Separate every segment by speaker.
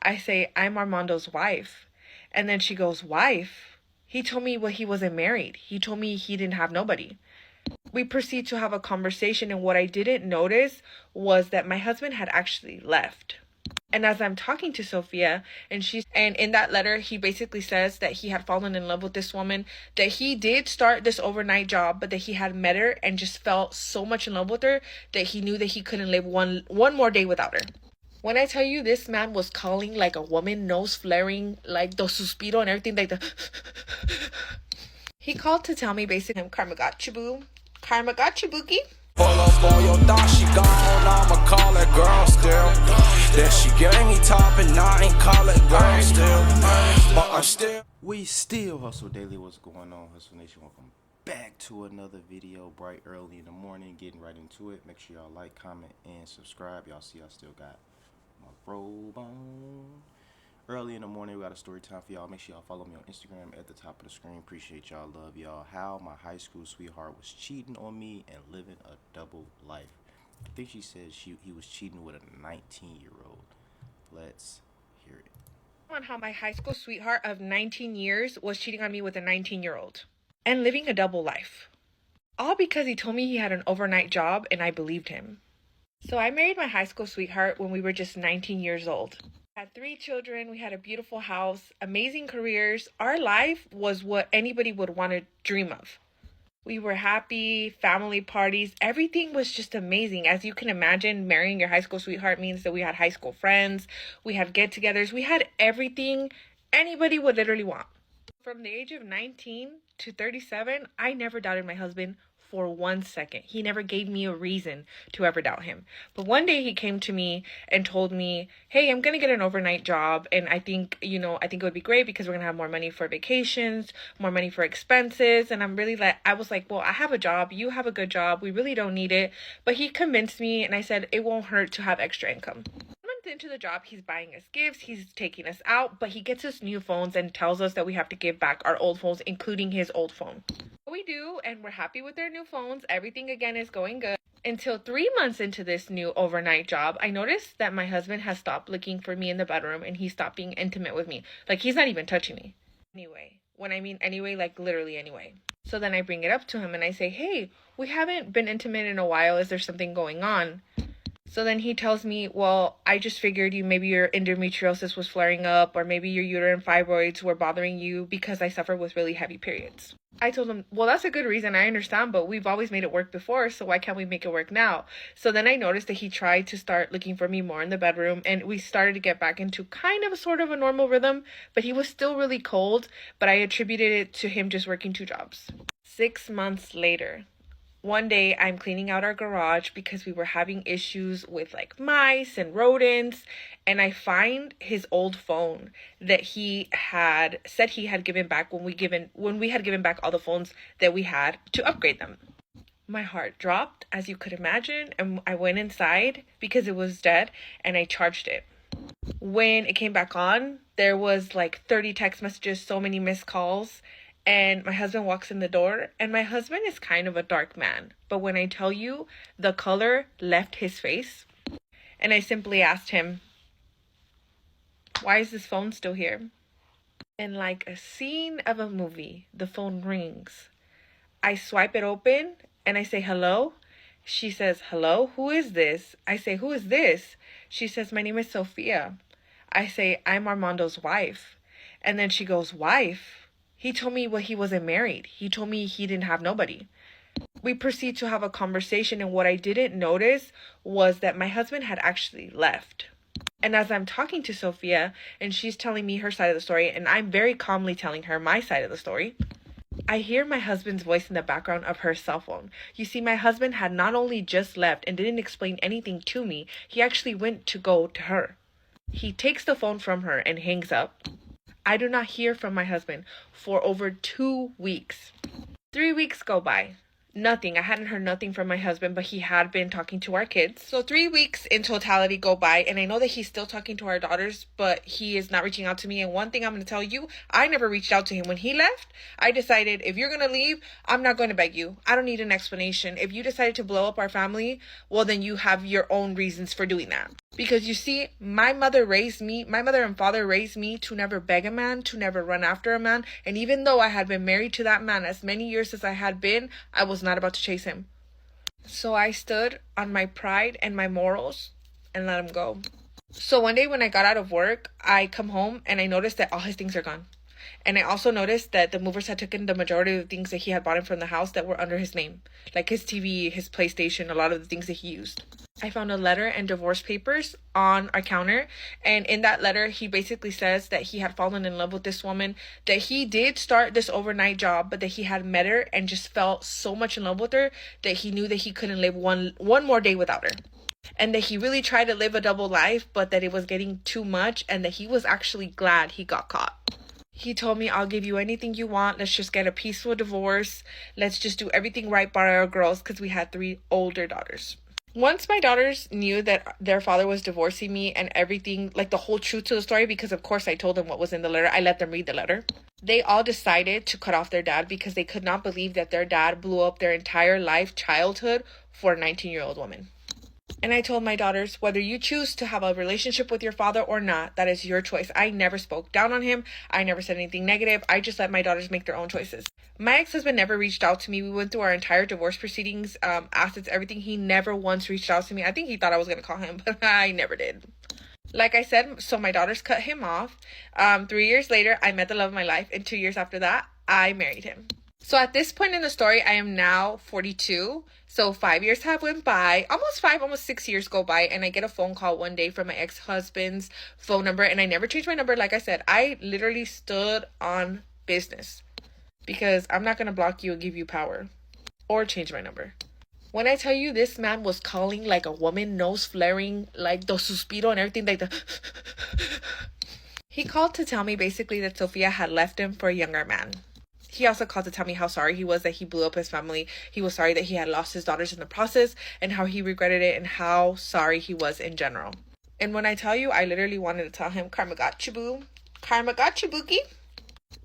Speaker 1: I say, I'm Armando's wife. And then she goes, wife? He told me he wasn't married. He told me he didn't have nobody. We proceed to have a conversation, and what I didn't notice was that my husband had actually left. And as I'm talking to Sophia, and in that letter, he basically says that he had fallen in love with this woman, that he did start this overnight job, but that he had met her and just felt so much in love with her that he knew that he couldn't live one more day without her. When I tell you this man was calling like a woman, nose flaring, like the suspiro and everything, like the he called to tell me basically, karma got you, boo. Karma got you, bookie.
Speaker 2: Pull up on your thought, she gone, I'ma call that girl still. Then she gave me top and I ain't call it girl still. But I'm still.
Speaker 3: We still Hustle Daily. What's going on, Hustle Nation? Welcome back to another video, bright early in the morning, getting right into it. Make sure y'all like, comment, and subscribe. Y'all see I still got my robe on. Early in the morning, we got a story time for y'all. Make sure y'all follow me on Instagram at the top of the screen. Appreciate y'all. Love y'all. How my high school sweetheart was cheating on me and living a double life. I think she said he was cheating with a 19-year-old. Let's hear it.
Speaker 1: On how my high school sweetheart of 19 years was cheating on me with a 19-year-old and living a double life. All because he told me he had an overnight job and I believed him. So I married my high school sweetheart when we were just 19 years old. Had 3 children, we had a beautiful house, amazing careers. Our life was what anybody would want to dream of. We were happy, family parties, everything was just amazing. As you can imagine, marrying your high school sweetheart means that we had high school friends, we had get-togethers, we had everything anybody would literally want. From the age of 19 to 37, I never doubted my husband for 1 second. He never gave me a reason to ever doubt him. But one day he came to me and told me, hey, I'm going to get an overnight job. And I think it would be great because we're going to have more money for vacations, more money for expenses. And I was like, well, I have a job. You have a good job. We really don't need it. But he convinced me and I said, it won't hurt to have extra income. Into the job, he's buying us gifts, he's taking us out, but he gets us new phones and tells us that we have to give back our old phones, including his old phone. We do, and we're happy with their new phones. Everything again is going good. Until 3 months into this new overnight job, I noticed that my husband has stopped looking for me in the bedroom and he stopped being intimate with me. Like, he's not even touching me. Anyway, like literally anyway. So then I bring it up to him and I say, hey, we haven't been intimate in a while. Is there something going on? So then he tells me, well, I just figured maybe your endometriosis was flaring up, or maybe your uterine fibroids were bothering you because I suffer with really heavy periods. I told him, well, that's a good reason. I understand, but we've always made it work before, so why can't we make it work now? So then I noticed that he tried to start looking for me more in the bedroom, and we started to get back into kind of a sort of a normal rhythm, but he was still really cold, but I attributed it to him just working 2 jobs. 6 months later, one day I'm cleaning out our garage because we were having issues with like mice and rodents, and I find his old phone that he had said he had given back when we had given back all the phones that we had to upgrade them. My heart dropped, as you could imagine, and I went inside because it was dead and I charged it. When it came back on, there was like 30 text messages, so many missed calls. And my husband walks in the door, and my husband is kind of a dark man. But when I tell you, the color left his face. And I simply asked him, why is this phone still here? And like a scene of a movie, the phone rings. I swipe it open, and I say, hello? She says, hello? Who is this? I say, who is this? She says, my name is Sophia. I say, I'm Armando's wife. And then she goes, wife? He told me he wasn't married. He told me he didn't have nobody. We proceed to have a conversation, and what I didn't notice was that my husband had actually left. And as I'm talking to Sophia, and she's telling me her side of the story, and I'm very calmly telling her my side of the story, I hear my husband's voice in the background of her cell phone. You see, my husband had not only just left and didn't explain anything to me, he actually went to go to her. He takes the phone from her and hangs up. I do not hear from my husband for over 2 weeks. 3 weeks go by. Nothing. I hadn't heard nothing from my husband, but he had been talking to our kids. So 3 weeks in totality go by, and I know that he's still talking to our daughters, but he is not reaching out to me. And one thing I'm going to tell you, I never reached out to him. When he left, I decided, if you're going to leave, I'm not going to beg you. I don't need an explanation. If you decided to blow up our family, well, then you have your own reasons for doing that. Because you see, my mother and father raised me to never beg a man, to never run after a man. And even though I had been married to that man as many years as I had been, I was not about to chase him. So I stood on my pride and my morals and let him go. So one day when I got out of work, I come home and I noticed that all his things are gone. And I also noticed that the movers had taken the majority of the things that he had bought in from the house that were under his name. Like his TV, his PlayStation, a lot of the things that he used. I found a letter and divorce papers on our counter. And in that letter, he basically says that he had fallen in love with this woman, that he did start this overnight job, but that he had met her and just felt so much in love with her that he knew that he couldn't live one more day without her. And that he really tried to live a double life, but that it was getting too much and that he was actually glad he got caught. He told me, I'll give you anything you want. Let's just get a peaceful divorce. Let's just do everything right by our girls, because we had 3 older daughters. Once my daughters knew that their father was divorcing me and everything, like the whole truth to the story, because of course I told them what was in the letter, I let them read the letter. They all decided to cut off their dad because they could not believe that their dad blew up their entire life, childhood, for a 19-year-old woman. And I told my daughters, whether you choose to have a relationship with your father or not, that is your choice. I never spoke down on him. I never said anything negative. I just let my daughters make their own choices. My ex-husband never reached out to me. We went through our entire divorce proceedings, assets, everything. He never once reached out to me. I think he thought I was going to call him, but I never did. Like I said, so my daughters cut him off. 3 years later, I met the love of my life. And 2 years after that, I married him. So at this point in the story, I am now 42. So 5 years have went by, almost 6 years go by, and I get a phone call one day from my ex-husband's phone number, and I never changed my number. Like I said, I literally stood on business because I'm not going to block you and give you power or change my number. When I tell you this man was calling like a woman, nose flaring, like the suspiro and everything, like the... He called to tell me basically that Sofia had left him for a younger man. He also called to tell me how sorry he was that he blew up his family. He was sorry that he had lost his daughters in the process and how he regretted it and how sorry he was in general. And when I tell you, I literally wanted to tell him, karma got you, boo. Karma got you, bookie.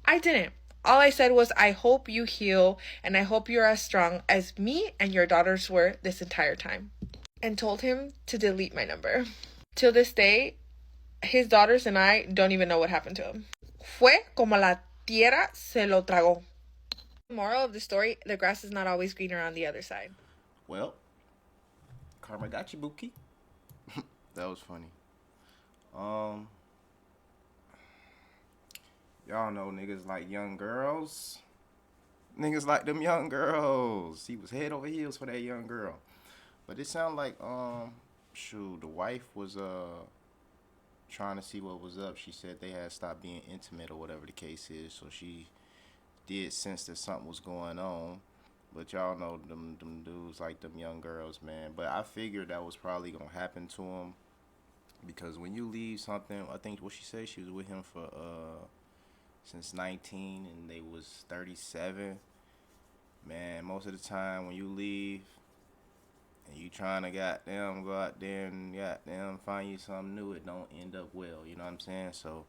Speaker 1: I didn't. All I said was, I hope you heal and I hope you're as strong as me and your daughters were this entire time. And told him to delete my number. Till this day, his daughters and I don't even know what happened to him. Fue como la tierra se lo tragó. The moral of the story, the grass is not always greener on the other side.
Speaker 3: Well, karma got you, Bookie. That was funny. Y'all know niggas like young girls. Niggas like them young girls. He was head over heels for that young girl. But it sounded like, the wife was, trying to see what was up. She said they had stopped being intimate or whatever the case is. So she did sense that something was going on. But y'all know them dudes like them young girls, man. But I figured that was probably going to happen to him. Because when you leave something, I think what she said, she was with him for, since 19 and they was 37. Man, most of the time when you leave and you trying to goddamn go out there and goddamn find you something new, it don't end up well, you know what I'm saying? So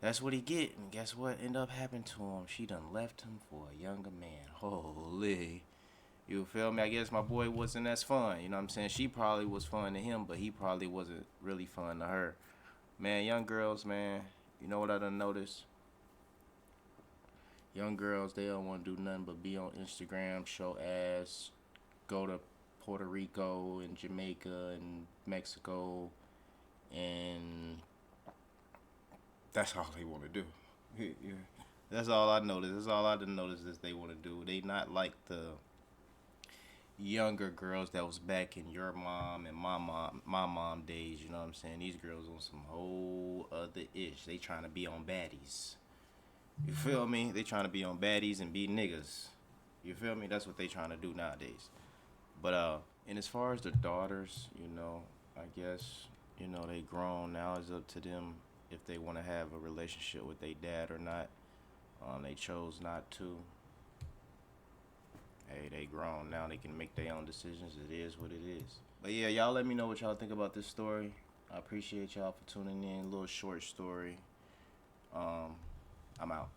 Speaker 3: that's what he get, and guess what ended up happening to him? She done left him for a younger man. Holy. You feel me? I guess my boy wasn't as fun, you know what I'm saying? She probably was fun to him, but he probably wasn't really fun to her. Man, young girls, man, you know what I done noticed? Young girls, they don't want to do nothing but be on Instagram, show ass, go to Puerto Rico and Jamaica and Mexico, and that's all they want to do. Yeah. That's all I noticed. That's all I done noticed is they want to do. They not like the younger girls that was back in your mom and my mom days, you know what I'm saying? These girls on some whole other ish. They trying to be on baddies. You feel me? They trying to be on baddies and be niggas. You feel me? That's what they trying to do nowadays. But and as far as the daughters, you know, I guess, you know, they grown now. It's up to them if they want to have a relationship with their dad or not. They chose not to. Hey, they grown now. They can make their own decisions. It is what it is. But yeah, y'all let me know what y'all think about this story. I appreciate y'all for tuning in. A little short story. I'm out.